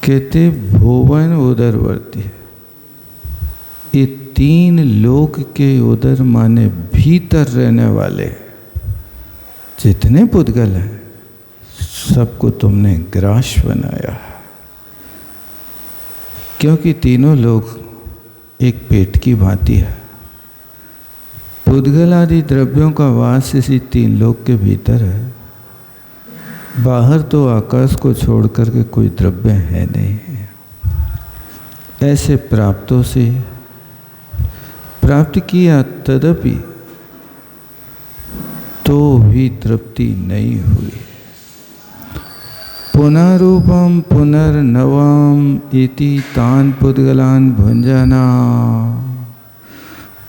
कहते भुवन उदरवर्ती है। ये 3 लोक के उदर माने भीतर रहने वाले जितने पुद्गल हैं सबको तुमने ग्रास बनाया, क्योंकि तीनों लोग एक पेट की भांति है। पुद्गल आदि द्रव्यों का वास इसी 3 लोक के भीतर है। बाहर तो आकाश को छोड़ करके कोई द्रव्य है नहीं है। ऐसे प्राप्तों से प्राप्त किया, तदपि तो भी तृप्ति नहीं हुई। पुनरूपम पुनर्नवम इति तान पुद्गलान भुंजना।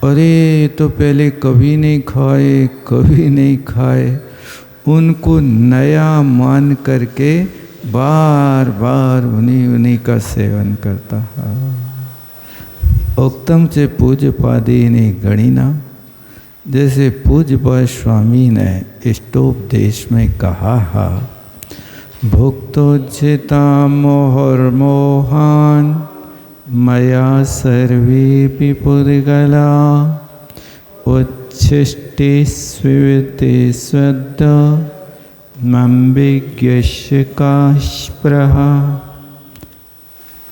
अरे तो पहले कभी नहीं खाए, उनको नया मान करके बार बार उन्हीं का सेवन करता है। उक्तम से पूज्य पादेने गणिना, जैसे पूज्य स्वामी ने इष्टोपदेश में कहा है, भुक्तोज्जिता मोहर्मोहान मया सर्वेपि पुद्गला उच्छिष्टे स्विते स्वद मम्बिज्ञस्य काश्प्रः।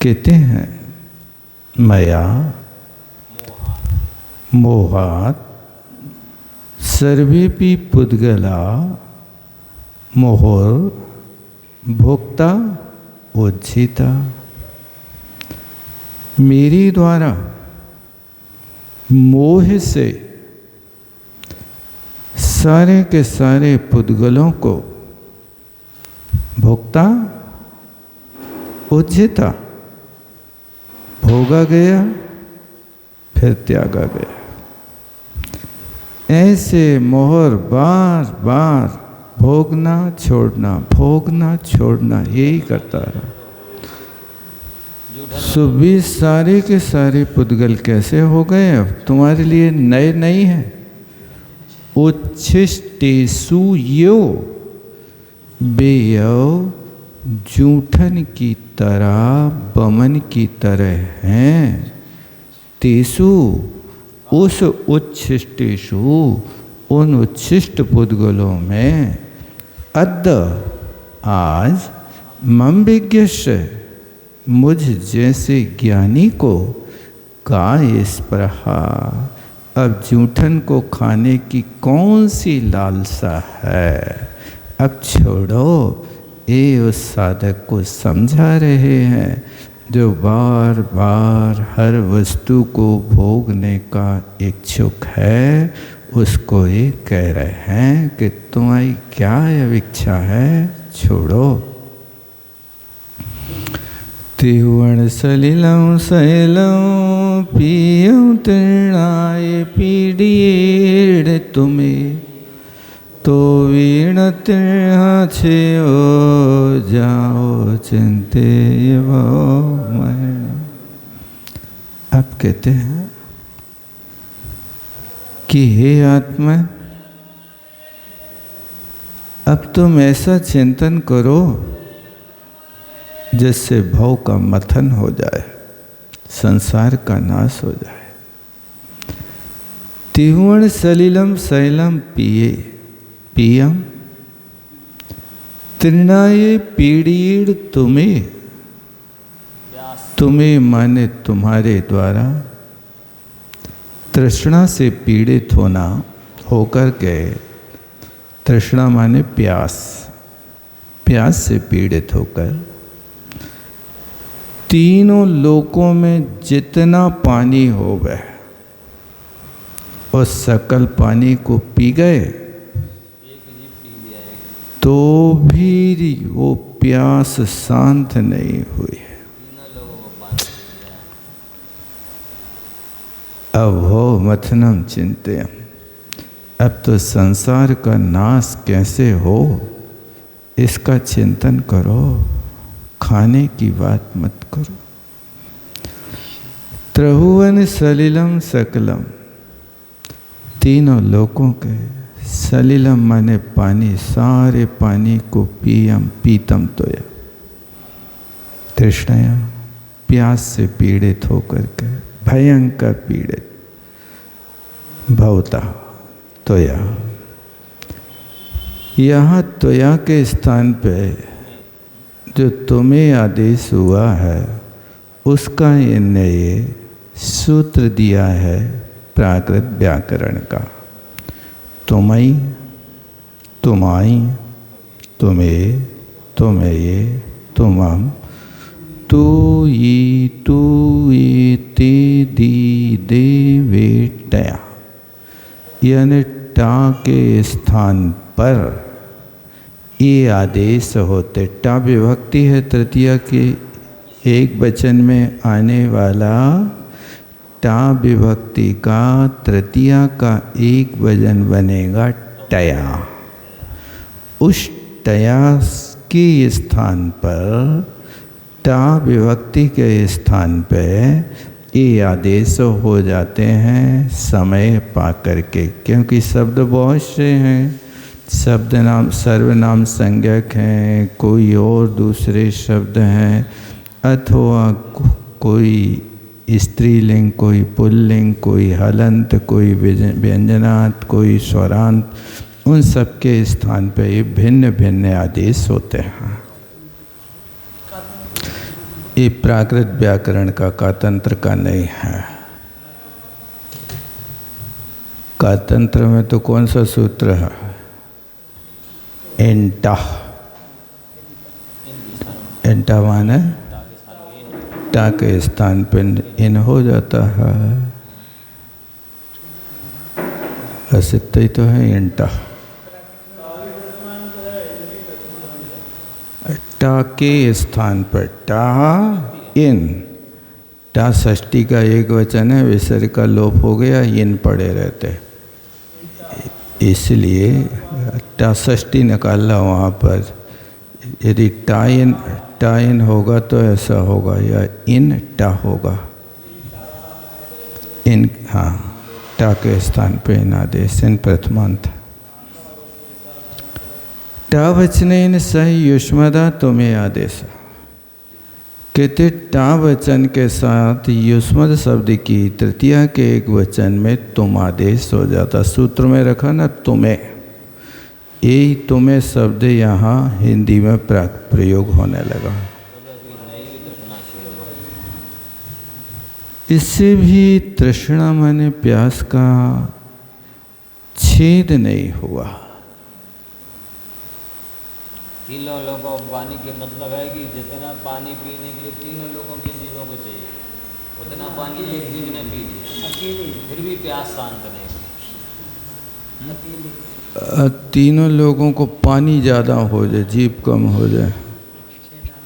कहते हैं मया मोहात् सर्वेपि पुद्गला मोहर भोक्ता उज्जिता। मेरी द्वारा मोह से सारे के सारे पुद्गलों को भोक्ता उज्जिता, भोगा गया फिर त्यागा गया। ऐसे मोहर बार बार भोगना छोड़ना यही करता रहा। सुबह सारे के सारे पुद्गल कैसे हो गए? अब तुम्हारे लिए नए नहीं है। उच्छिष्टेषु यो बेयो जूठन की तरह बमन की तरह हैं। तेसु उस उच्छिष्टेषु उन उच्छिष्ट पुद्गलों में अद्य आज मम विज्ञस्य मुझ जैसे ज्ञानी को का स्पृहा। अब जूठन को खाने की कौन सी लालसा है? अब छोड़ो। ये उस साधक को समझा रहे हैं जो बार बार हर वस्तु को भोगने का इच्छुक है। उसको ये कह रहे हैं कि तुम्हारी क्या इच्छा है, छोड़ो। त्रिवण सलिलम शैलम पियं तृणाय पीड़ीड़ तुम्हें तो वीण तृणा छे ओ जाओ चिंते वो मरण। अब कहते हैं कि हे आत्मा, अब तुम ऐसा चिंतन करो जिससे भव का मथन हो जाए, संसार का नाश हो जाए। त्रिवण सलिलम शैलम पियम तृणाय पीड़ीड़ तुम्हें माने तुम्हारे द्वारा तृष्णा से पीड़ित होकर गए। तृष्णा माने प्यास से पीड़ित होकर तीनों लोकों में जितना पानी हो गए उस सकल पानी को पी गए तो भी वो प्यास शांत नहीं हुई है। अब हो मथनम चिंतयम, अब तो संसार का नाश कैसे हो इसका चिंतन करो, खाने की बात मत करो। त्रिभुवन सलिलम सकलम, तीनों लोकों के सलिलम माने पानी, सारे पानी को पीतम तोया। तृष्णया प्यास से पीड़ित होकर के भयंकर पीड़ित भवता त्वया। यहाँ त्वया के स्थान पे जो तुम्हें आदेश हुआ है उसका इनने ये सूत्र दिया है प्राकृत व्याकरण का। तुमई, तुमाई, तुम्हें, तुम्हें, तुमम, तू ई ते दी दे वे टया। यानी टा के स्थान पर ये आदेश होते। टा विभक्ति है तृतीया के एक वचन में आने वाला। टा विभक्ति का तृतीया का एक वचन बनेगा टया। उस टया के स्थान पर, टा विभक्ति के स्थान पे ये आदेश हो जाते हैं समय पा करके, क्योंकि शब्द बहुत से हैं। शब्द नाम सर्वनाम संज्ञक हैं, कोई और दूसरे शब्द हैं, अथवा कोई स्त्रीलिंग, कोई पुल्लिंग, कोई हलंत, कोई व्यंजनांत, कोई स्वरांत। उन सब के स्थान पे ये भिन्न भिन्न आदेश होते हैं। ये प्राकृत व्याकरण का कातंत्र का नहीं है। कातंत्र में तो कौन सा सूत्र है? एंटा। एंटा माने टा के स्थान पे इन हो जाता है। असित्य ही तो है एंटा। टा के स्थान पर टा इन, टा षष्ठी का एक वचन है, विसर्ग का लोप हो गया, इन पड़े रहते, इसलिए टा षष्ठी निकालना वहाँ पर। यदि टा इन होगा तो ऐसा होगा, या इन टा होगा। इन, हाँ, टा के स्थान पे इन आदेश, इन प्रथमांत। टा वचन सही युष्मदा तुम्हें आदेश। कहते टा वचन के साथ युष्मद शब्द की तृतीया के एक वचन में तुम आदेश हो जाता। सूत्र में रखा ना तुम्हें, यही तुम्हें शब्द यहाँ हिंदी में प्रयोग होने लगा। इससे भी तृष्णा माने प्यास का छेद नहीं हुआ। तीनों लोगों पानी के मतलब है कि जितना पानी पीने के लिए तीनों लोगों के जीवों को चाहिए, उतना पानी एक जीव ने पी लिया, फिर भी प्यास शांत नहीं हुई। तीनों लोगों को पानी ज़्यादा हो जाए, जीव कम हो जाए,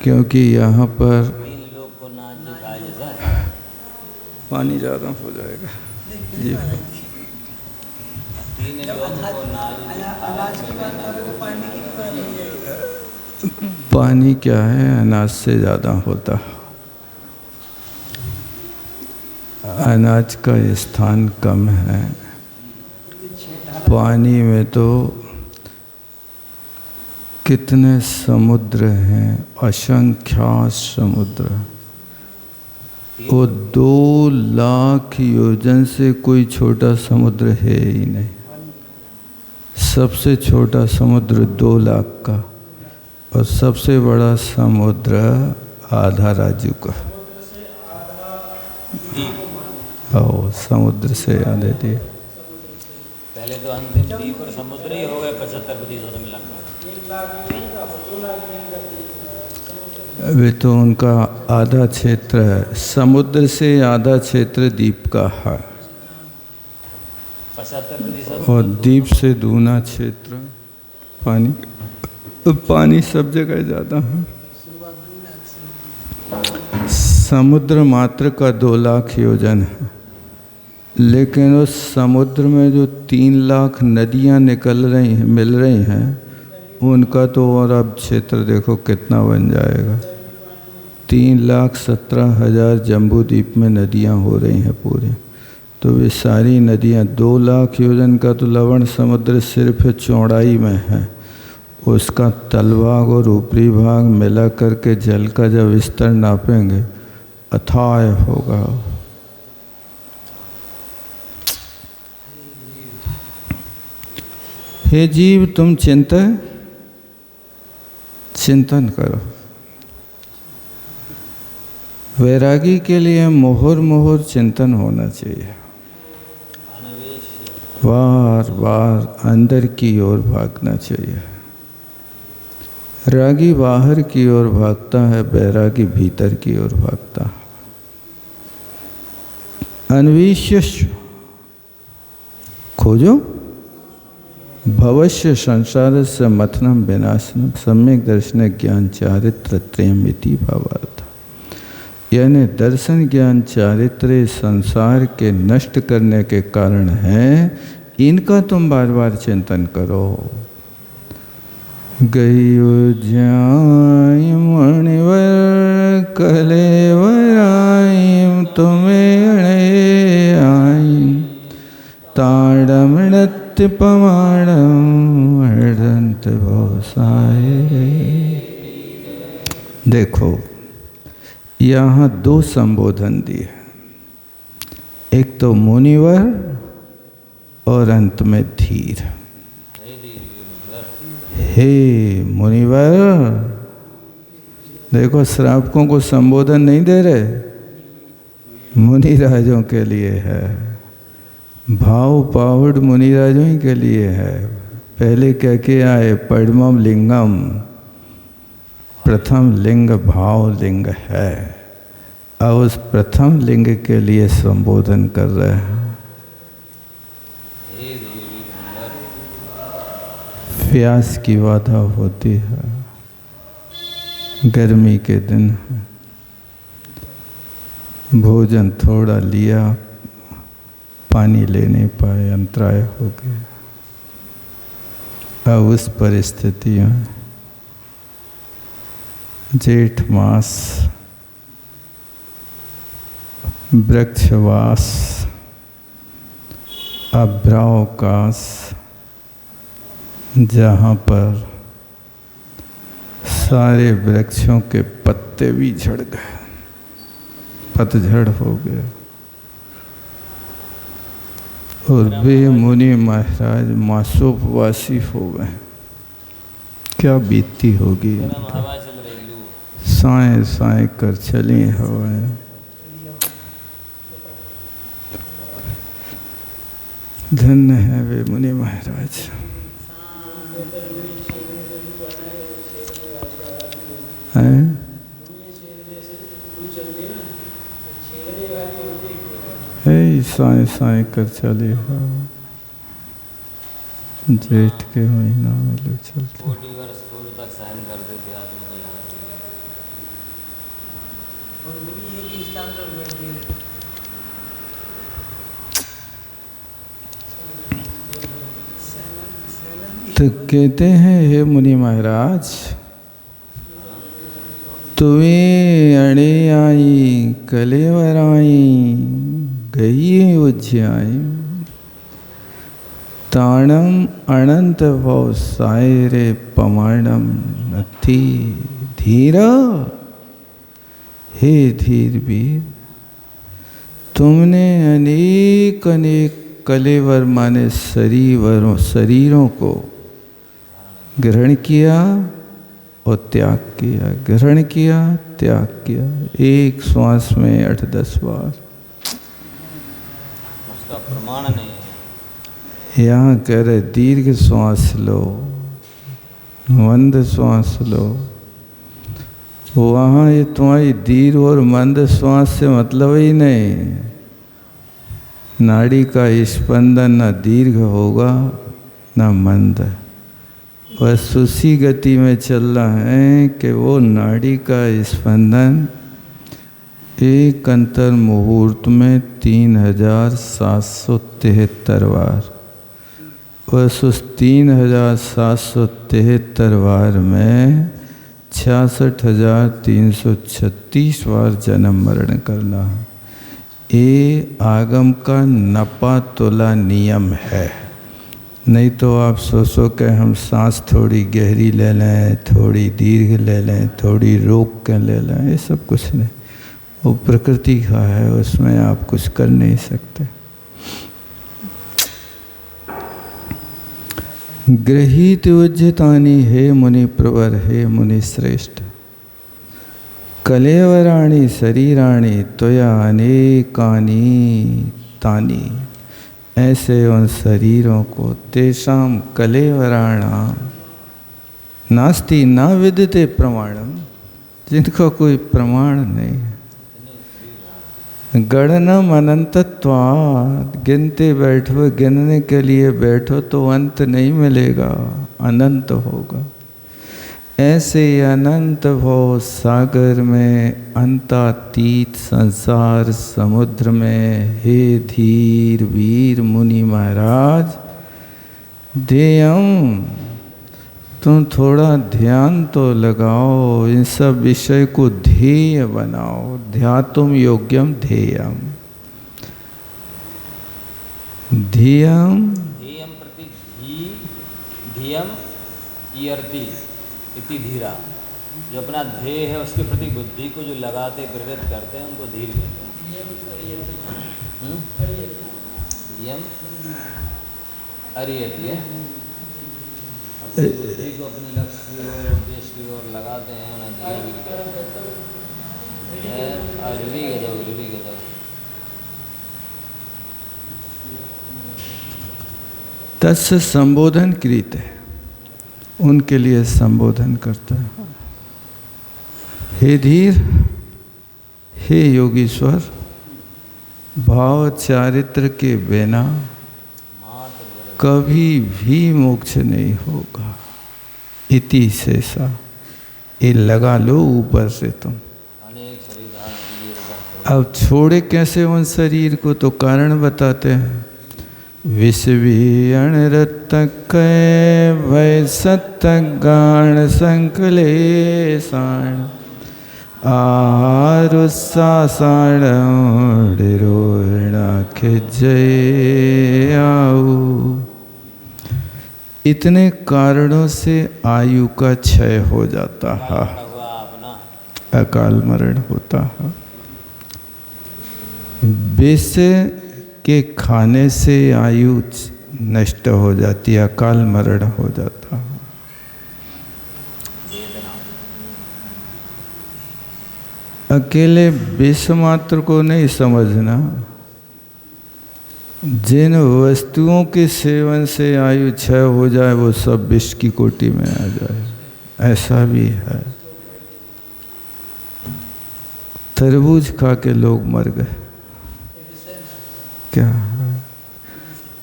क्योंकि यहाँ पर तीन लोग को नाच दिखाया जाता है, पानी ज़्यादा हो जाएगा जीव। तीन लोगों को नाच पानी क्या है? अनाज से ज़्यादा होता। अनाज का स्थान कम है, पानी में तो कितने समुद्र हैं, असंख्यात समुद्र। वो 2 लाख योजन से कोई छोटा समुद्र है ही नहीं। सबसे छोटा समुद्र 2 लाख का, और सबसे बड़ा समुद्र आधा राजू का। ओ, समुद्र से आधे द्वीप। पहले तो अंतिम द्वीप और समुद्र ही हो गए 75% मिलाकर। वे तो उनका आधा क्षेत्र है, समुद्र से आधा क्षेत्र द्वीप का है, 75% और द्वीप से दूना क्षेत्र पानी। पानी सब जगह ज़्यादा है। समुद्र मात्र का 2 लाख योजन है, लेकिन उस समुद्र में जो 3 लाख नदियाँ निकल रही हैं, मिल रही हैं, उनका तो और अब क्षेत्र देखो कितना बन जाएगा। 3,17,000 जम्बू द्वीप में नदियाँ हो रही हैं पूरे। तो वे सारी नदियाँ 2 लाख योजन का तो लवण समुद्र सिर्फ चौड़ाई में है, उसका तलभाग और ऊपरी भाग मिला करके जल का जब स्तर नापेंगे अथाह होगा। हे जीव तुम चिंतन करो। वैरागी के लिए मोहर मोहर चिंतन होना चाहिए। बार बार अंदर की ओर भागना चाहिए। रागी बाहर की ओर भागता है, बैरागी भीतर की ओर भागता है। अन्वेष्य खोजो, भवस्य संसार से मथनम विनाशनम सम्यक दर्शन ज्ञान चारित्र त्रयमिति भावार्थ। यानी दर्शन ज्ञान चारित्र संसार के नष्ट करने के कारण हैं, इनका तुम बार बार चिंतन करो। गई उज्जाई मणिवर कलेवर आई तुम्हें अणे आई ताड़म नृत्य पमाणम अर्धंत भवसाए। देखो यहाँ दो संबोधन दिए, एक तो मुनिवर और अंत में धीर। हे मुनिवर, देखो श्रावकों को संबोधन नहीं दे रहे, मुनिराजों के लिए है। भाव पावड़ मुनिराजों ही के लिए है। पहले क्या किया है? पद्मम लिंगम, प्रथम लिंग भाव लिंग है। अब उस प्रथम लिंग के लिए संबोधन कर रहे हैं। प्यास की बाधा होती है, गर्मी के दिन भोजन थोड़ा लिया, पानी ले नहीं पाए, अंतराय हो गया। अब उस परिस्थिति में जेठ मास वृक्षवास अभ्रावकाश, जहाँ पर सारे वृक्षों के पत्ते भी झड़ गए, पतझड़ हो गया, और वे मुनि महाराज मासोपवासी हो गए। क्या बीतती होगी? साए साए कर चली हवाएं। धन्य है वे मुनि महाराज। साए साए कर चले हो, जेठ के महीना में लोग चलते। 40 वर्ष पूर्व तक सहन करते थे आदमी। और वो भी एक ही स्थान पर बैठे रहते। तो कहते हैं, हे मुनि महाराज, तुम्हें अड़े आई कलेवर आई गई उज्जाई ताणम अनंत भव सायरे पमाणम नथी धीरा। हे धीर वीर, तुमने अनेक अनेक कलेवर माने शरीरों को ग्रहण किया और त्याग किया, ग्रहण किया त्याग किया, एक श्वास में 8-10 बार। उसका प्रमाण नहीं है। यहाँ कह रहे दीर्घ श्वास लो, मंद श्वास लो। वहाँ ये तुम्हारी दीर्घ और मंद श्वास से मतलब ही नहीं। नाड़ी का स्पंदन न दीर्घ होगा न मंद, बस उसी गति में चल रहा है कि वो नाड़ी का स्पंदन एक अंतर मुहूर्त में 3773 बार, बस उस 3773 बार में 66,336 बार जन्म मरण करना। ये आगम का नपा तोला नियम है। नहीं तो आप सो के हम सांस थोड़ी गहरी ले लें, थोड़ी दीर्घ ले लें, थोड़ी रोक के ले लें, ये सब कुछ नहीं। वो प्रकृति का है, उसमें आप कुछ कर नहीं सकते। गृहीत उज्जतानि हे मुनि प्रवर, हे मुनि श्रेष्ठ, कलेवराणि शरीराणि त्वया अनेकानि तानि। ऐसे उन शरीरों को तेषां कलेवराणाम नास्ति न विद्यते प्रमाणम, जिनका कोई प्रमाण नहीं है। गणनम अनंतत्वात्, गिनते बैठो, गिनने के लिए बैठो तो अंत नहीं मिलेगा, अनंत होगा। ऐसे अनंत भव सागर में, अंतातीत संसार समुद्र में, हे धीर वीर मुनि महाराज, ध्येयम, तुम थोड़ा ध्यान तो लगाओ, इन सब विषय को ध्येय बनाओ। ध्यातुम योग्यम ध्येयम, ध्येयम ध्येयम प्रति धी, ध्येयम ईयर्ति इति धीरा। जो अपना ध्येय है उसके प्रति बुद्धि को जो लगाते प्रेरित करते हैं उनको धीर कहते हैं। ध्येयम अरियति है, अपनी बुद्धि को अपने लक्ष्य की ओर, उद्देश्य की ओर लगाते हैं, उन्हें धीर भी कहते हैं। रिवी गदव तस्य संबोधन कृत है, उनके लिए संबोधन करता है। हे धीर, हे योगीश्वर, भाव चारित्र के बिना कभी भी मोक्ष नहीं होगा। इति शेषा, ये लगा लो ऊपर से तुम। अब छोड़े कैसे उन शरीर को, तो कारण बताते हैं। विषवीण रत्तक भय सत्तगाण संकलेशाण, आरुसासाण जय आऊ। इतने कारणों से आयु का क्षय हो जाता है, अकाल मरण होता है। विष के खाने से आयु नष्ट हो जाती है, अकाल मरण हो जाता है। अकेले विष मात्र को नहीं समझना, जिन वस्तुओं के सेवन से आयु क्षय हो जाए वो सब विष की कोटि में आ जाए, ऐसा भी है। तरबूज खा के लोग मर गए, क्या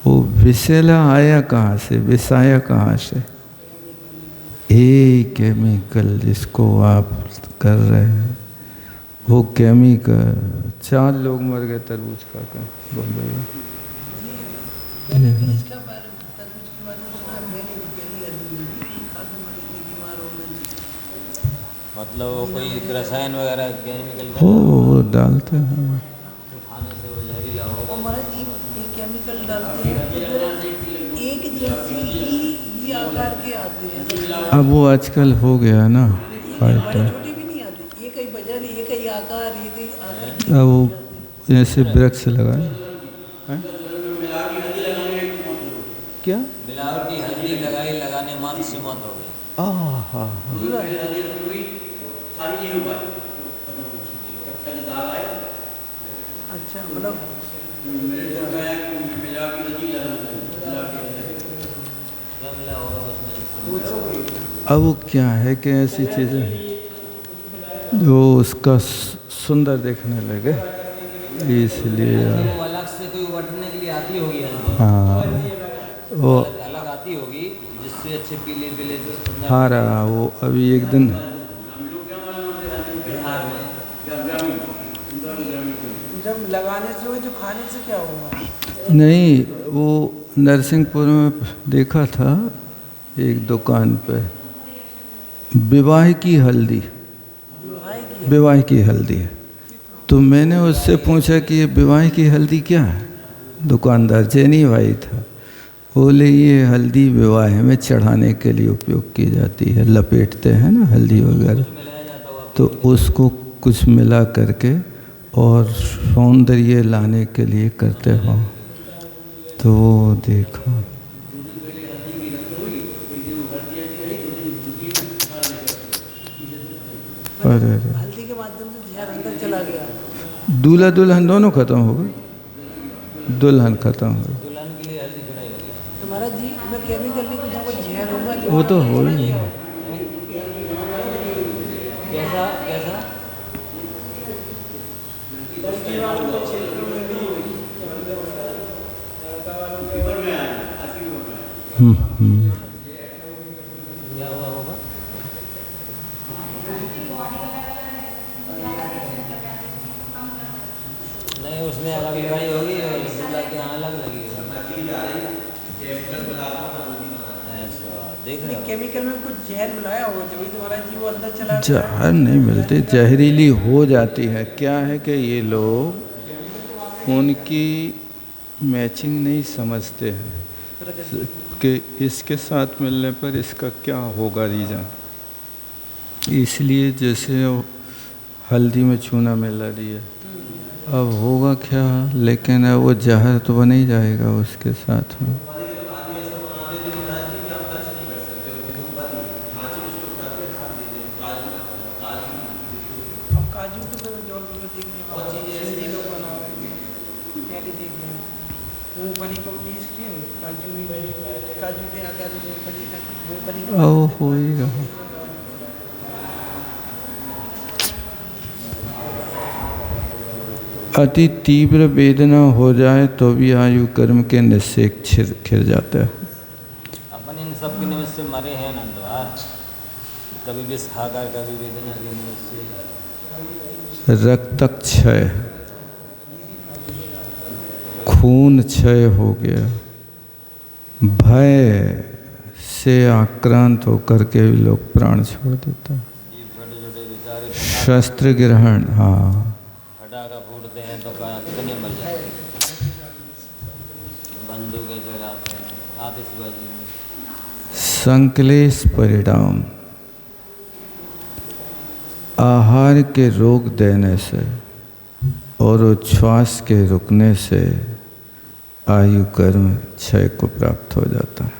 वो विषैला आया कहाँ से, विष आया कहाँ से? एक केमिकल जिसको आप कर रहे हैं, वो केमिकल। 4 लोग मर गए तरबूज खाकर बम्बई में। मतलब वो कोई रसायन वगैरह केमिकल वो डालते हैं, खाने से वो जहरीला होगा। केमिकल डालते हैं तो एक जैसे ही आकार के आते हैं। अब वो आजकल हो गया ना, फाइटर। छोटे भी नहीं आते, ये कई वजन, ये कई आकार, ये कई आकार। अब वो ऐसे वृक्ष लगाए क्या, मिलावटी हल्दी लगाने मात्र से मत हो गई। अच्छा, मतलब अब वो क्या है कि ऐसी चीज़ें जो उसका सुंदर देखने लगे, इसलिए वो अलग से कोई उबटने के लिए आती होगी हल्दी। हाँ, वो अलग आती होगी जिससे अच्छे पीले पीले हाँ रहा वो। अभी एक दिन जब लगाने से हो जो खाने से क्या होगा? नहीं, वो नरसिंहपुर में देखा था एक दुकान पे, विवाह की हल्दी, विवाह की हल्दी है। तो मैंने उससे पूछा कि ये विवाह की हल्दी क्या है? दुकानदार जैनी भाई था। बोले ये हल्दी विवाह में चढ़ाने के लिए उपयोग की जाती है, लपेटते हैं ना हल्दी वगैरह, तो उसको कुछ मिला करके और सौंदर्य लाने के लिए करते हो। तो देखो अरे हल्दी के माध्यम से जहर अंदर चला गया। दूल्हा दुल्हन दोनों खत्म हो गए, दुल्हन खत्म हो गई। दुल्हन के लिए हल्दी चढ़ाई होगी। तो महाराज जी मैं केमिकल नहीं, कुछ ना कुछ जहर होगा जो वो तो हो ही है। कैसा कैसा क्या हुआ होगा? नहीं उसमें अलग लगाई होगी और दूल्हा के यहाँ अलग लगी होगी। ऐसा देख रहे हो? केमिकल में कुछ जहर मिलाया होगा जब तो महाराज जी वो अंदर चला गया। जहर नहीं मिलते, जहरीली हो जाती है। क्या है कि ये लोग उनकी मैचिंग नहीं समझते हैं कि इसके साथ मिलने पर इसका क्या होगा रीज़न। इसलिए जैसे हल्दी में चूना मिला रही है, अब होगा क्या, लेकिन अब वो जहर तो बन ही जाएगा उसके साथ में। काजू तो फिर जोर में देखने मूंगफली को पीस के काजू के आकार में मूंगफली ओ हो ही रहा। अति तीव्र वेदना हो जाए तो भी आयु कर्म के निश्चय खिर जाता है। अपन इन सब के निमित्त से मरे हैं नंदवार, कभी विष खाकर कभी वेदना के निमित्त से। रक्तक्षय, खून क्षय हो गया, भय से आक्रांत होकर के भी लोग प्राण छोड़ देता है। छोटे छोटे बेचारे शस्त्र ग्रहण, हाँ फटाका फूटते हैं तो कितने मर जाते हैं, बंदूकें चलाते हैं, आतिशबाजी में। संक्लेश परिणाम, आहार के रोक देने से और उच्छ्वास के रुकने से आयु कर्म क्षय को प्राप्त हो जाता है।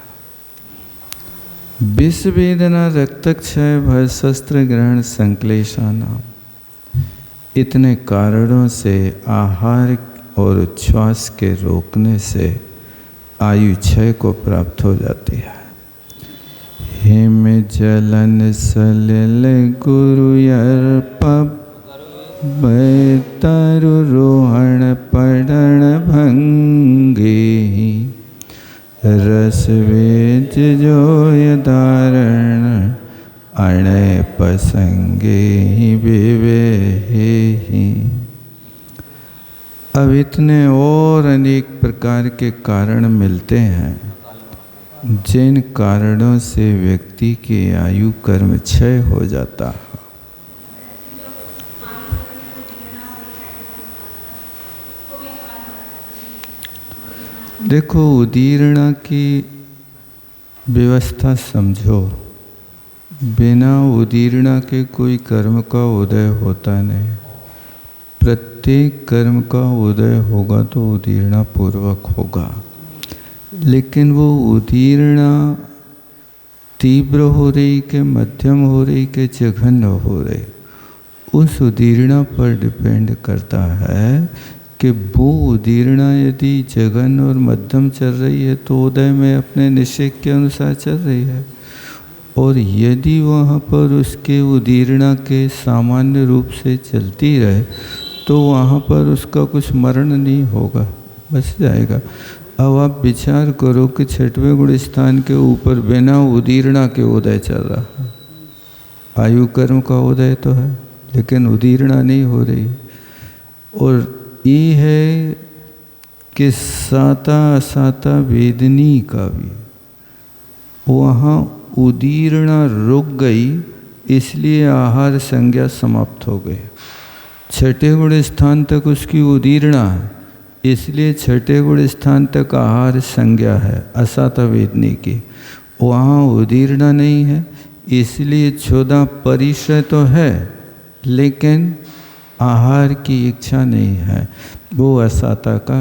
विष वेदना, रक्तक्षय, भय, शस्त्र ग्रहण, संक्लेशानाम, इतने कारणों से आहार और उच्छ्वास के रोकने से आयु क्षय को प्राप्त हो जाती है। हिम जलन सलिल गुरुयर्प तरुरोहण पढ़ण भंगी, रस वेज जोय धारण अणय पसंगे विवेही। अब इतने और अनेक प्रकार के कारण मिलते हैं जिन कारणों से व्यक्ति की आयु कर्म क्षय हो जाता है। देखो उदीर्णा की व्यवस्था समझो, बिना उदीर्णा के कोई कर्म का उदय होता नहीं। प्रत्येक कर्म का उदय होगा तो उदीर्णा पूर्वक होगा, लेकिन वो उदीर्णा तीव्र हो रही के मध्यम हो रही के जघन्य हो रही, उस उदीर्णा पर डिपेंड करता है कि वो उदीर्णा यदि जघन्य और मध्यम चल रही है तो उदय में अपने निश्चय के अनुसार चल रही है, और यदि वहाँ पर उसके उदीर्णा के सामान्य रूप से चलती रहे तो वहाँ पर उसका कुछ मरण नहीं होगा, बच जाएगा। अब आप विचार करो कि छठवें गुण स्थान के ऊपर बिना उदीर्णा के उदय चल रहा है। आयु कर्म का उदय तो है लेकिन उदीर्णा नहीं हो रही। और ये है कि साता असाता वेदनी का भी वहाँ उदीर्णा रुक गई, इसलिए आहार संज्ञा समाप्त हो गई। छठे गुण स्थान तक उसकी उदीर्णा है, इसलिए छठे गुण स्थान तक आहार संज्ञा है असाता वेदनी की, वहाँ उदीर्ण नहीं है। इसलिए 14 परिचय तो है लेकिन आहार की इच्छा नहीं है, वो असाता का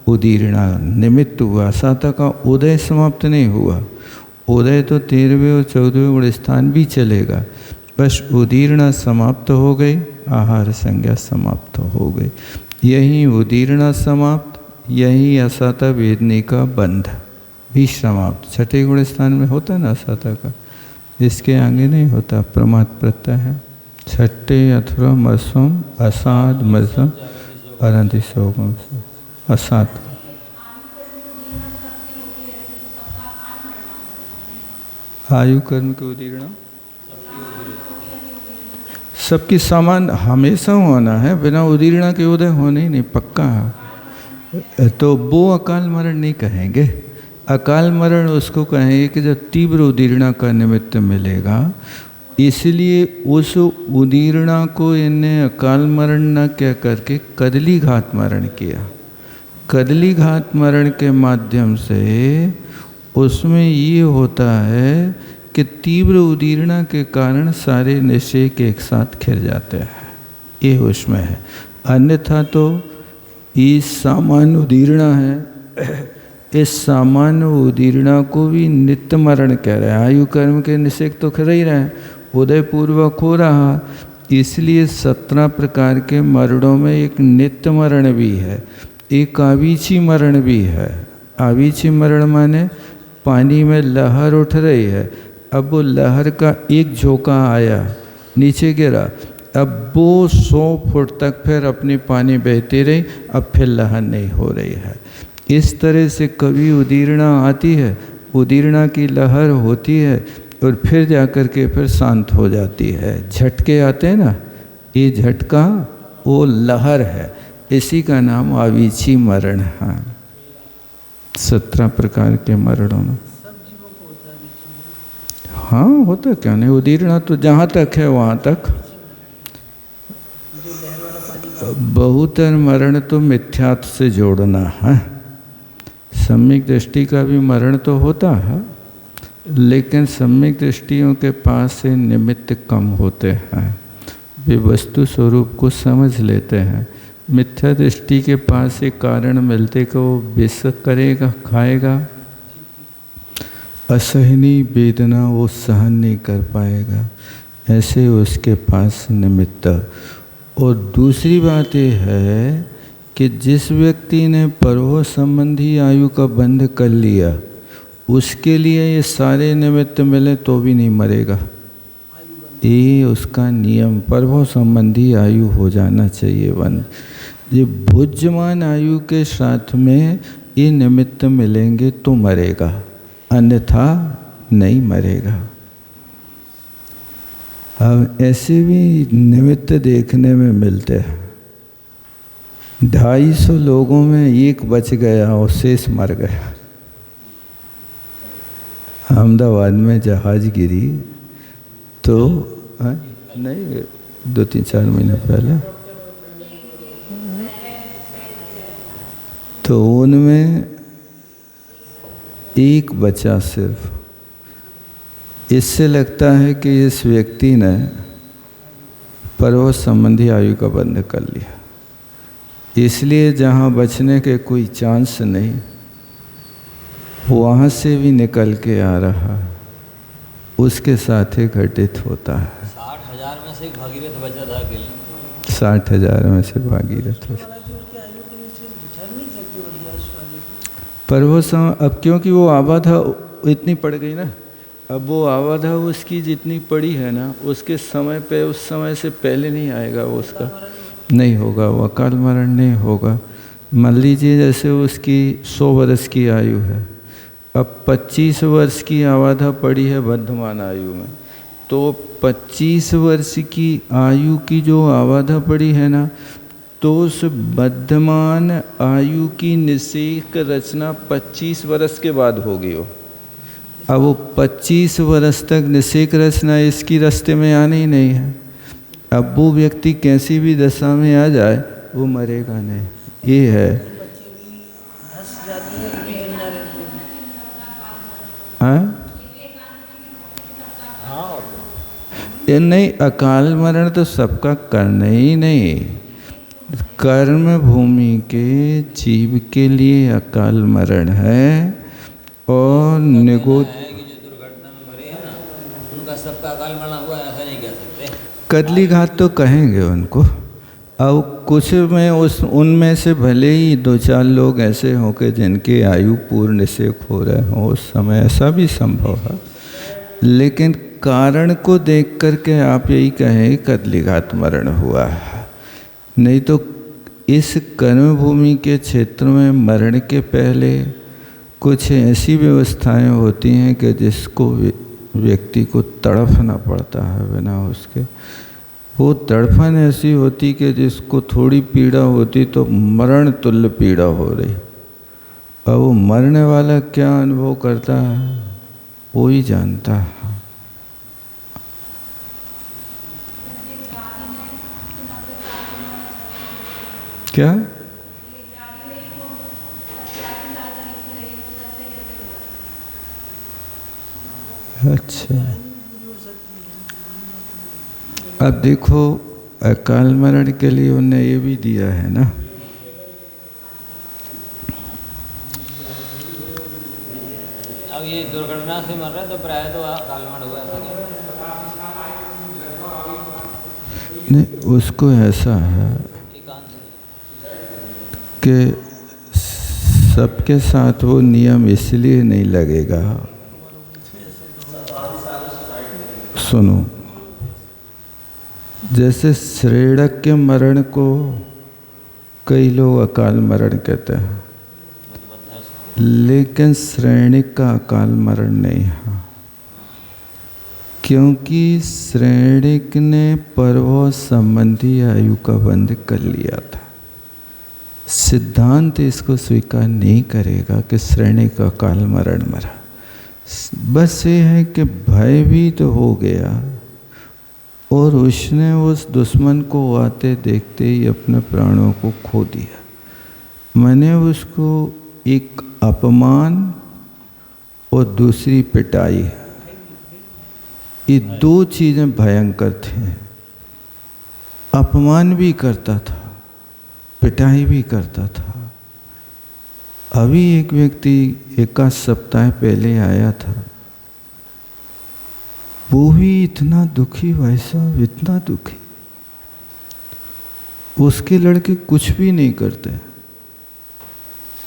उदीर्णा निमित्त हुआ। असाता का उदय समाप्त नहीं हुआ, उदय तो 13वें और 14वें गुण स्थान भी चलेगा, बस उदीर्णा समाप्त हो गई, आहार संज्ञा समाप्त हो गई। यही उदीर्णा समाप्त, यही असाता वेदनी का बंध भी समाप्त। छठे गुण स्थान में होता है ना असाता का, इसके आगे नहीं होता, प्रमाद प्रत्यय है। छठे अथवा मसम असाद मसम अरंति सोगम असात। आयु कर्म के उदीर्णा सबकी समान हमेशा होना है, बिना उदीर्णा के उदय होने ही नहीं, पक्का है। तो वो अकाल मरण नहीं कहेंगे, अकाल मरण उसको कहेंगे कि जब तीव्र उदीर्णा का निमित्त मिलेगा। इसलिए उस उदीर्णा को इन्हें अकाल मरण न कह करके कदली घात मरण किया। कदली घात मरण के माध्यम से उसमें ये होता है कि तीव्र उदीर्णा के कारण सारे निषेक एक साथ खिर जाते हैं, ये उसमें है। अन्यथा तो ये सामान्य उदीर्णा है, इस सामान्य उदीर्णा को भी नित्य मरण कह रहे हैं। आयु कर्म के निषेक तो खिर ही रहे हैं, उदय पूर्वक हो रहा, इसलिए 17 प्रकार के मरणों में एक नित्य मरण भी है, एक आवीची मरण भी है। आवीची मरण माने पानी में लहर उठ रही है, अब वो लहर का एक झोंका आया नीचे गिरा, अब वो 100 फुट तक फिर अपनी पानी बहती रही, अब फिर लहर नहीं हो रही है। इस तरह से कभी उदीर्णा आती है, उदीर्णा की लहर होती है और फिर जाकर के फिर शांत हो जाती है। झटके आते हैं ना, ये झटका वो लहर है, इसी का नाम आवीची मरण है। 17 प्रकार के मरणों में हाँ होता, क्या नहीं, उदीर्णा तो जहाँ तक है वहाँ तक। बहुतर मरण तो मिथ्यात्व से जोड़ना है। सम्यक दृष्टि का भी मरण तो होता है, लेकिन सम्यक दृष्टियों के पास से निमित्त कम होते हैं, वे वस्तु स्वरूप को समझ लेते हैं। मिथ्या दृष्टि के पास से कारण मिलते को विष करेगा, खाएगा, असहनीय वेदना वो सहन नहीं कर पाएगा, ऐसे उसके पास निमित्त। और दूसरी बात यह है कि जिस व्यक्ति ने परोह संबंधी आयु का बंध कर लिया, उसके लिए ये सारे निमित्त मिले तो भी नहीं मरेगा। ये उसका नियम, परोह संबंधी आयु हो जाना चाहिए बंद। ये भुज्यमान आयु के साथ में ये निमित्त मिलेंगे तो मरेगा, अन्यथा नहीं मरेगा। अब ऐसे भी निमित्त देखने में मिलते हैं। 250 लोगों में एक बच गया और शेष मर गया। अहमदाबाद में जहाज गिरी तो नहीं 2-3-4 महीने पहले, तो उनमें एक बचा सिर्फ। इससे लगता है कि इस व्यक्ति ने परोह संबंधी आयु का बंध कर लिया, इसलिए जहाँ बचने के कोई चांस नहीं, वहाँ से भी निकल के आ रहा, उसके साथ ही घटित होता है। 60,000 में से भागीरथ बचा था अकेले। 60,000 में से भागीरथ बचा। पर वो अब क्योंकि वो आबाधा इतनी पड़ गई ना, अब वो आबाधा उसकी जितनी पड़ी है ना, उसके समय पे, उस समय से पहले नहीं आएगा, वो उसका नहीं होगा, वो अकाल मरण नहीं होगा। मान लीजिए जैसे उसकी 100 वर्ष की आयु है, अब 25 वर्ष की आबाधा पड़ी है वर्धमान आयु में, तो 25 वर्ष की आयु की जो आबाधा पड़ी है ना, तो उस वर्धमान आयु की निषेक रचना 25 वर्ष के बाद होगी। वो अब वो 25 वर्ष तक निषेक रचना इसकी रास्ते में आनी ही नहीं है। अब वो व्यक्ति कैसी भी दशा में आ जाए वो मरेगा नहीं, ये है। हाँ ये नहीं, अकाल मरण तो सबका करना ही नहीं। कर्म भूमि के जीव के लिए अकाल मरण है और निगो है कि जो दुर्घटना में मरे हैं ना, उनका सबका अकाल मरण हुआ है, ऐसा नहीं कह सकते। कदली घात तो कहेंगे उनको। अब कुछ में उनमें से भले ही 2-4 लोग ऐसे हों कि जिनकी आयु पूर्ण से खो रहे हों, उस समय ऐसा भी संभव है, लेकिन कारण को देख करके आप यही कहें कदलीघात मरण हुआ है। नहीं तो इस कर्म भूमि के क्षेत्र में मरण के पहले कुछ ऐसी व्यवस्थाएं होती हैं कि जिसको व्यक्ति को तड़फना पड़ता है बिना उसके। वो तड़फन ऐसी होती कि जिसको थोड़ी पीड़ा होती तो मरण तुल्य पीड़ा हो रही। अब वो मरने वाला क्या अनुभव करता है वो ही जानता है। क्या? अच्छा, अब देखो अकाल मरण के लिए उन्हें ये भी दिया है ना, अब ये दुर्घटना से मर रहे हैं तो प्राय तो अकाल मरण हुआ ऐसा नहीं, उसको ऐसा है कि सबके साथ वो नियम इसलिए नहीं लगेगा। सुनो, जैसे श्रेणक के मरण को कई लोग अकाल मरण कहते हैं, लेकिन श्रेणिक का अकाल मरण नहीं है, क्योंकि श्रेणिक ने पर्व संबंधी आयु का बंध कर लिया था। सिद्धांत इसको स्वीकार नहीं करेगा कि श्रेणिक का अकाल मरण मरा। बस ये है कि भयभीत हो गया और उसने उस दुश्मन को आते देखते ही अपने प्राणों को खो दिया। मैंने उसको एक अपमान और दूसरी पिटाई, ये 2 चीज़ें भयंकर थी। अपमान भी करता था, पिटाई भी करता था। अभी एक व्यक्ति 1 सप्ताह पहले आया था, वो भी इतना दुखी, भाई साहब इतना दुखी। उसके लड़के कुछ भी नहीं करते,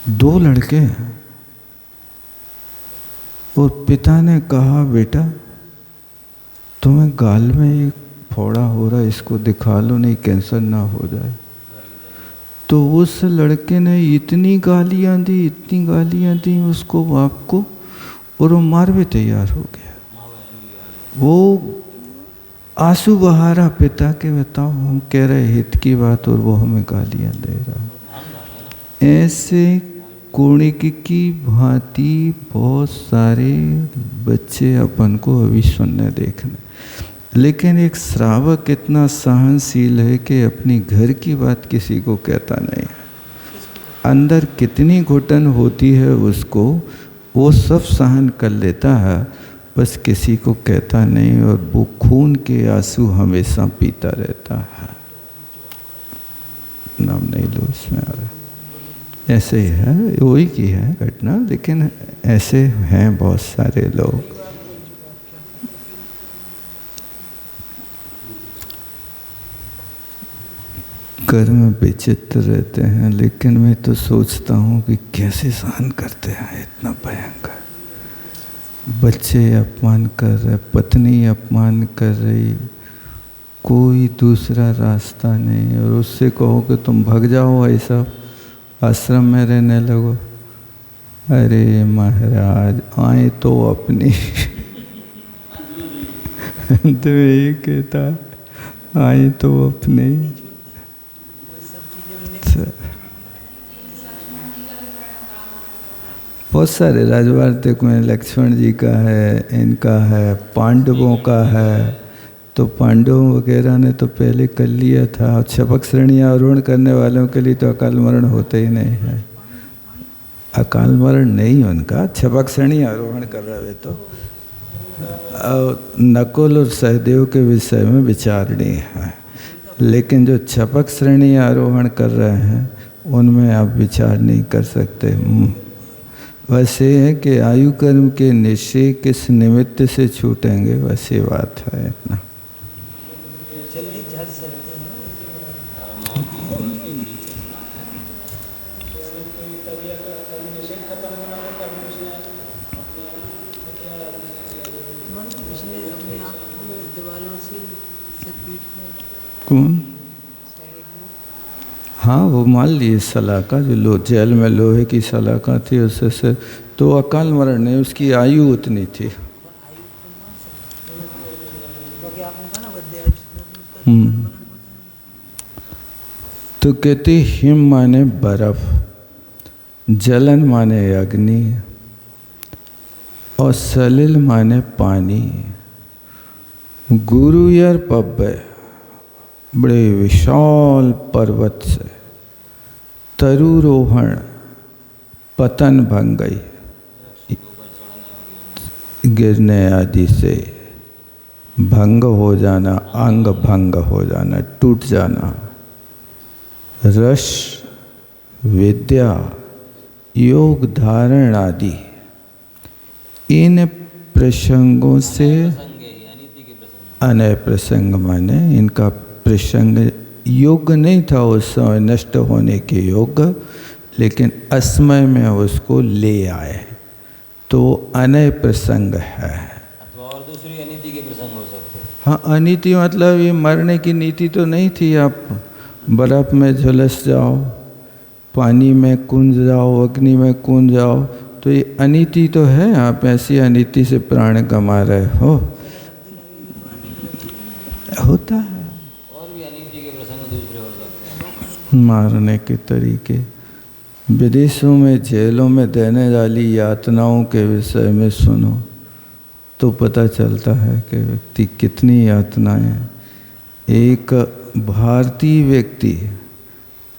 2 लड़के हैं, और पिता ने कहा बेटा तुम्हें गाल में एक फोड़ा हो रहा है, इसको दिखा लो नहीं कैंसर ना हो जाए। तो उस लड़के ने इतनी गालियां दी, इतनी गालियां दी उसको बाप को, और वो मार भी तैयार हो गया। वो आंसू बहा रहा पिता के, बताओ हम कह रहे हित की बात और वो हमें गालियां दे रहा। ऐसे कुणिक की भांति बहुत सारे बच्चे अपन को अभी सुनने देखने, लेकिन एक श्रावक इतना सहनशील है कि अपनी घर की बात किसी को कहता नहीं। अंदर कितनी घुटन होती है उसको, वो सब सहन कर लेता है, बस किसी को कहता नहीं, और वो खून के आंसू हमेशा पीता रहता है। नाम नहीं लो इसमें आ रहा, ऐसे ही है, वही की है घटना, लेकिन ऐसे हैं बहुत सारे लोग। कर्म विचित्र रहते हैं, लेकिन मैं तो सोचता हूँ कि कैसे सहन करते हैं इतना भयंकर। बच्चे अपमान कर रहे, पत्नी अपमान कर रही, कोई दूसरा रास्ता नहीं, और उससे कहो कि तुम भाग जाओ, ऐसा आश्रम में रहने लगो। अरे महाराज आए तो अपनी तो यही कहता आए तो अपने। बहुत सारे राजवार्तिक में लक्ष्मण जी का है, इनका है, पांडवों का है। तो पांडवों वगैरह ने तो पहले कर लिया था, और छपक श्रेणियाँ आरोहण करने वालों के लिए तो अकाल मरण होते ही नहीं है। अकाल मरण नहीं उनका, छपक श्रेणी आरोहण कर रहे तो नकुल और सहदेव के विषय में विचारणीय है, लेकिन जो छपक श्रेणी आरोहण कर रहे हैं उनमें आप विचार नहीं कर सकते। वैसे है कि आयु कर्म के निश्चय किस निमित्त से छूटेंगे, वैसी बात है इतना। जल्दी झड़ सकते हैं। उसने अपने आप को दीवारों से पीट कर कौन? हाँ, वो मान लिए सलाखा, जो जेल में लोहे की सलाखा थी उससे से, तो अकाल मरण नहीं, उसकी आयु उतनी थी। तो कहते हिम माने बर्फ, जलन माने अग्नि और सलिल माने पानी। गुरु यार पब्बे, बड़े विशाल पर्वत से तरुरोहण पतन भंग गई, गिरने आदि से भंग हो जाना, अंग भंग हो जाना, टूट जाना। रस, विद्या, योग धारण आदि इन प्रसंगों से, अनय प्रसंग माने इनका प्रसंग योग नहीं था उस समय नष्ट होने के योग, लेकिन असमय में उसको ले आए तो अनय प्रसंग है। अथवा और दूसरी अनीति के प्रसंग हो सकते हैं। हाँ, अनीति मतलब ये मरने की नीति तो नहीं थी। आप बर्फ में झुलस जाओ, पानी में कूद जाओ, अग्नि में कूद जाओ, तो ये अनीति तो है। आप ऐसी अनीति से प्राण कमा रहे हो, होता है। और भी अनीति के प्रसंग दूसरे हो सकते हैं। मारने के तरीके, विदेशों में जेलों में देने वाली यातनाओं के विषय में सुनो तो पता चलता है कि व्यक्ति कितनी यातनाएं। एक भारतीय व्यक्ति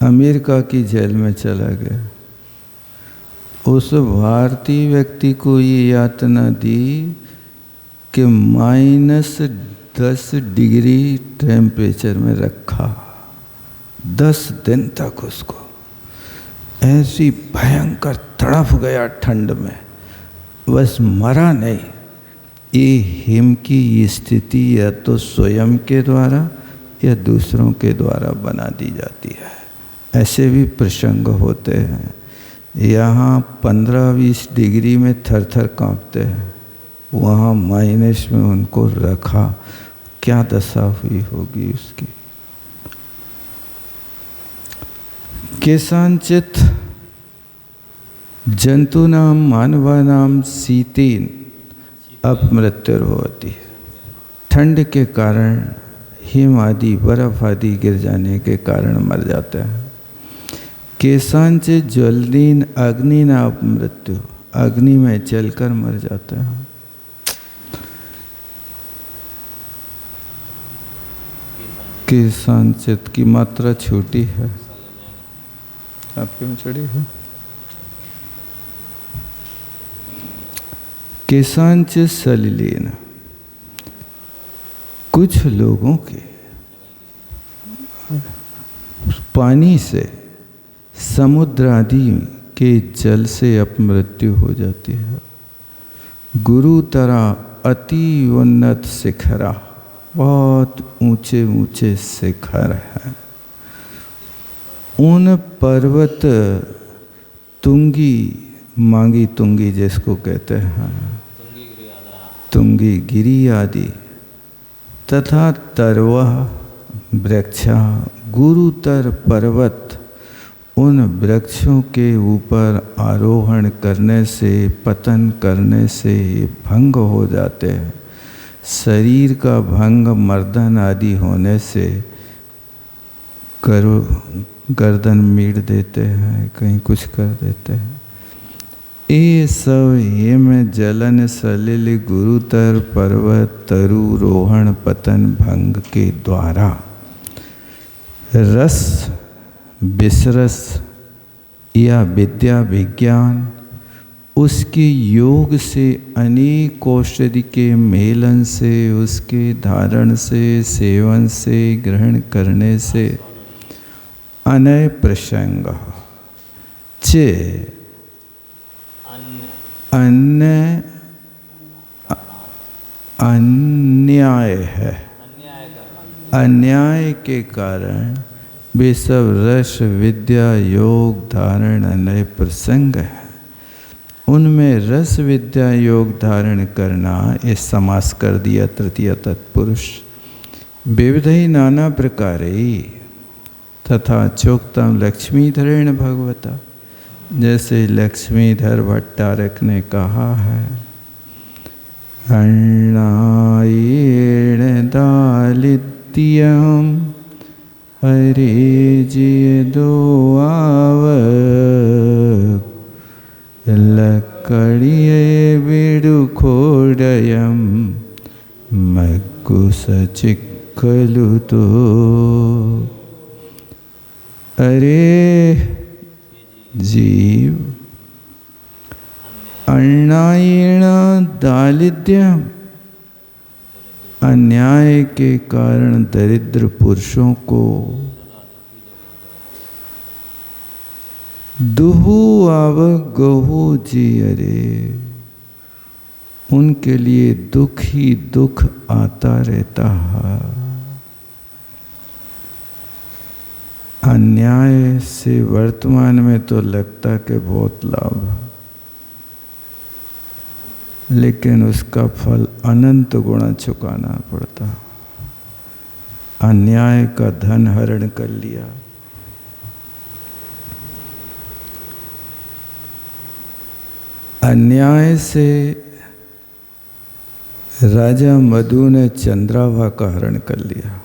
अमेरिका की जेल में चला गया, उस भारतीय व्यक्ति को ये यातना दी कि -10 डिग्री टेम्परेचर में रखा 10 दिन तक। उसको ऐसी भयंकर तड़फ गया ठंड में, बस मरा नहीं। ये हिम की स्थिति या तो स्वयं के द्वारा या दूसरों के द्वारा बना दी जाती है। ऐसे भी प्रसंग होते हैं। यहाँ 15-20 डिग्री में थर थर काँपते हैं, वहाँ माइनस में उनको रखा, क्या दशा हुई होगी उसकी। केषांचित जंतूनां मानवानां शीतेन अपमृत्युर्भवति। ठंड के कारण, हिम आदि बर्फ आदि गिर जाने के कारण मर जाते हैं। केषांचित ज्वलनेन अग्निना अपमृत्यु, अग्नि में जलकर मर जाते हैं। केषांचित की मात्रा छोटी है, आपके में चढ़ी है। केषांचित सलिलेन, कुछ लोगों के पानी से, समुद्र आदि के जल से अपमृत्यु हो जाती है। गुरुतरा अति उन्नत शिखरा, बहुत ऊंचे ऊंचे शिखर हैं। उन पर्वत तुंगी, मांगी तुंगी जिसको कहते हैं, तुंगी गिरी आदि तथा तरवा वृक्षा, गुरुतर पर्वत, उन वृक्षों के ऊपर आरोहण करने से, पतन करने से भंग हो जाते हैं। शरीर का भंग मर्दन आदि होने से गर्दन मीड़ देते हैं, कहीं कुछ कर देते हैं। ये सब हिम जलन सलिल गुरुतर पर्वत तरुरोहण पतन भंग के द्वारा रस विसरस या विद्या विज्ञान उसके योग से, अनेक औषधि के मेलन से, उसके धारण से, सेवन से, ग्रहण करने से अनय प्रसंग चे अन्य अन्याय है। अन्याय के कारण वे सब रस विद्या योग धारण अनय प्रसंग है। उनमें रस विद्या योग धारण करना ये समास कर दिया तृतीय तत्पुरुष। विविधि नाना प्रकारे तथा चोक्तम लक्ष्मीधरेण भगवता, जैसे लक्ष्मीधर भट्टारक ने कहा है, अन्नायेण दालित्यम हरे जी दो आवक लकड़िये विडुखोडयम मग्गु सचिक्खलु तो। अरे जीव, अन्यायेण दालिद्यम, अन्याय के कारण दरिद्र पुरुषों को दुहु आव गहु जी, अरे उनके लिए दुख ही दुख आता रहता है। अन्याय से वर्तमान में तो लगता कि बहुत लाभ है, लेकिन उसका फल अनंत गुणा चुकाना पड़ता। अन्याय का धन हरण कर लिया, अन्याय से राजा मधु ने चंद्राभा का हरण कर लिया।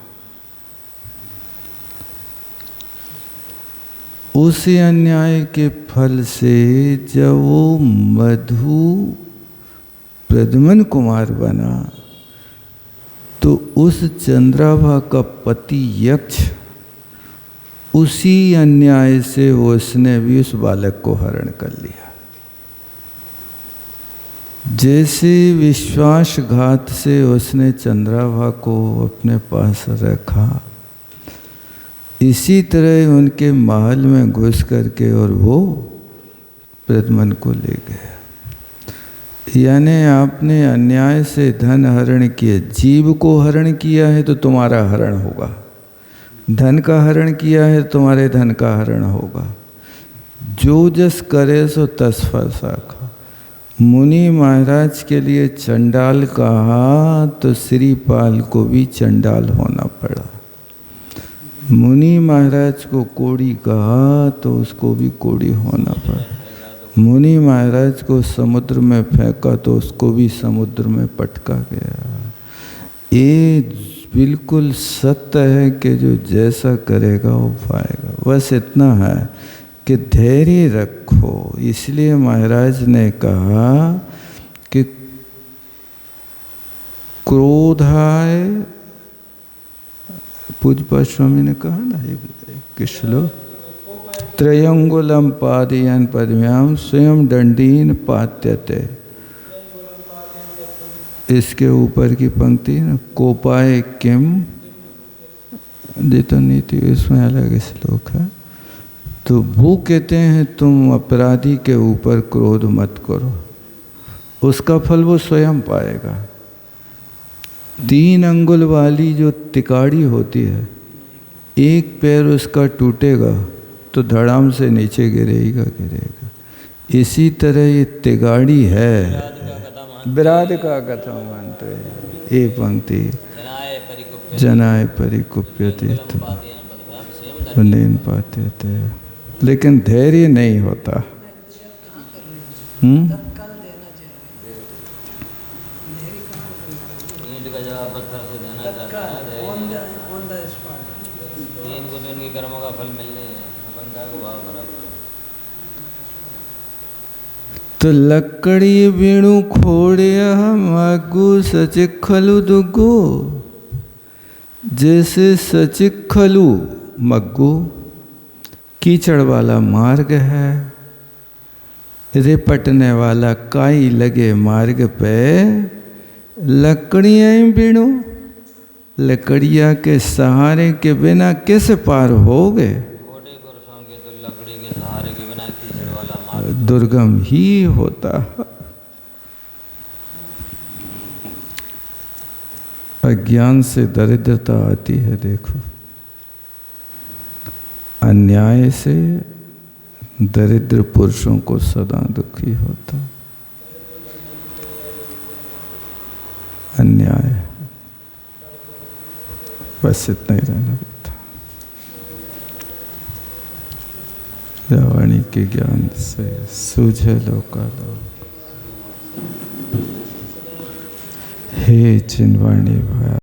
उसी अन्याय के फल से जब वो मधु प्रद्युम्न कुमार बना तो उस चंद्राभा का पति यक्ष उसी अन्याय से उसने भी उस बालक को हरण कर लिया। जैसे विश्वासघात से उसने चंद्राभा को अपने पास रखा, इसी तरह उनके महल में घुस करके और वो प्रद्युम्न को ले गया। यानी आपने अन्याय से धन हरण किया, जीव को हरण किया है तो तुम्हारा हरण होगा, धन का हरण किया है तो तुम्हारे धन का हरण होगा। जो जस करे सो तस फल साखा। मुनि महाराज के लिए चंडाल कहा तो श्रीपाल को भी चंडाल होना पड़ा। मुनि महाराज को कोड़ी कहा तो उसको भी कोड़ी होना पड़ा। मुनि महाराज को समुद्र में फेंका तो उसको भी समुद्र में पटका गया। ये बिल्कुल सत्य है कि जो जैसा करेगा वो पाएगा। बस इतना है कि धैर्य रखो। इसलिए महाराज ने कहा कि क्रोधाय, पूज्य स्वामी ने कहा ना एक श्लोक, त्रयंगुलम पादयन पद्म्याम स्वयं दंडीन पात्यते। इसके ऊपर की पंक्ति ना, कोपाय किम दितो नीति, इसमें अलग श्लोक है। तो वो कहते हैं तुम अपराधी के ऊपर क्रोध मत करो, उसका फल वो स्वयं पाएगा। 3 अंगुल वाली जो तिकाड़ी होती है, एक पैर उसका टूटेगा तो धड़ाम से नीचे गिरेगा। इसी तरह ये तिगाड़ी है। विराट का कथा मानते हैं ये पंक्ति, जनाय परिकुप्यते नहीं पाते थे, लेकिन धैर्य नहीं होता। इनको तो इनके कर्मों का फल मिलने है, अपन का को भाव बराबर। तो लकड़ी वेणु खोड़िया मग्गु सचिक्खलु दुग्गु। जैसे सचिक्खलु मग्गु कीचड़ वाला मार्ग है, रिपटने वाला काई लगे मार्ग पे, लकड़ियां ही बीणो, लकड़िया के सहारे के बिना किस पार होगे? तो लकड़ी के सहारे के बिना कीचड़ वाला मार्ग दुर्गम ही होता है। अज्ञान से दरिद्रता आती है। देखो, अन्याय से दरिद्र पुरुषों को सदा दुखी होता। अन्याय, बस इतना ही रहना देता। वाणी के ज्ञान से सूझे लोकालोक। हे चिन्वाणी भाई।